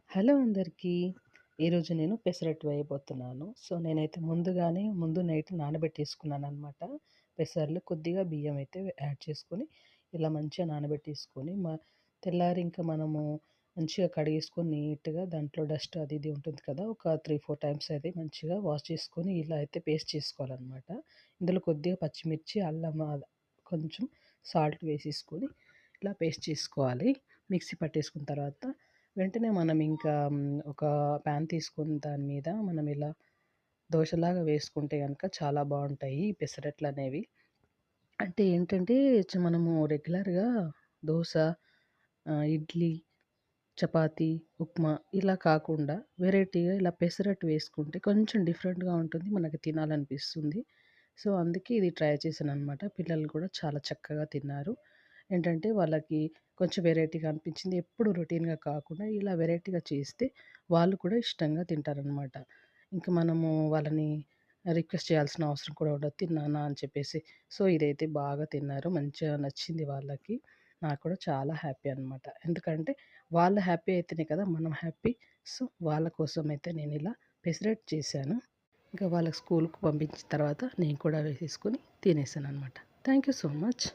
Hello అందరికీ. ఈరోజు నేను పెసరట్టు వేయబోతున్నాను. నేనైతే ముందు నైట్ నానబెట్టేసుకున్నాననమాట. పెసర్లు కొద్దిగా బియ్యం అయితే యాడ్ చేసుకొని, ఇలా మంచిగా నానబెట్టేసుకొని, తెల్లారి ఇంకా మనము మంచిగా కడిగేసుకొని నీట్‌గా దాంట్లో డస్ట్ అది ఇది ఉంటుంది కదా! ఒక 3, 4 టైమ్స్ అది మంచిగా వాష్ చేసుకొని, ఇలా అయితే పేస్ట్ చేసుకోవాలనమాట. ఇందులో కొద్దిగా పచ్చిమిర్చి, అల్లం కొంచెం సాల్ట్ వేసేసుకొని, ఇలా పేస్ట్ చేసుకోవాలి. మిక్సీ పట్టేసుకున్న తర్వాత వెంటనే మనం ఇంకా ఒక పాన్ తీసుకొని దాని మీద మనం ఇలా దోసలాగా వేసుకుంటే గనక చాలా బావుంటాయి ఈ పెసరట్లనేవి. అంటే ఏంటంటే మనము రెగ్యులర్‌గా దోస, ఇడ్లీ, చపాతీ, ఉప్మా ఇలా కాకుండా వెరైటీగా ఇలా పెసరట్టు వేసుకుంటే కొంచెం డిఫరెంట్‌గా ఉంటుంది. మనకి తినాలనిపిస్తుంది. అందుకే ఇది ట్రై చేశాననమాట. పిల్లలు కూడా చాలా చక్కగా తిన్నారు. ఏంటంటే వాళ్ళకి కొంచెం వెరైటీగా అనిపించింది. ఎప్పుడు రొటీన్‌గా కాకుండా ఇలా వెరైటీగా చేస్తే వాళ్ళు కూడా ఇష్టంగా తింటారనమాట. ఇంక మనము వాళ్ళని రిక్వెస్ట్ చేయాల్సిన అవసరం కూడా ఉండదు. తిన్నానా అని చెప్పేసి. ఇదైతే బాగా తిన్నారు. మంచిగా నచ్చింది వాళ్ళకి. నాకు కూడా చాలా హ్యాపీ అనమాట. ఎందుకంటే వాళ్ళు హ్యాపీ అయితేనే కదా మనం హ్యాపీ. వాళ్ళ కోసమైతే నేనిలా పెసరట్టు చేశాను. ఇంకా వాళ్ళకి స్కూలుకి పంపించిన తర్వాత నేను కూడా వేసేసుకొని తినేసాననమాట. Thank you so much.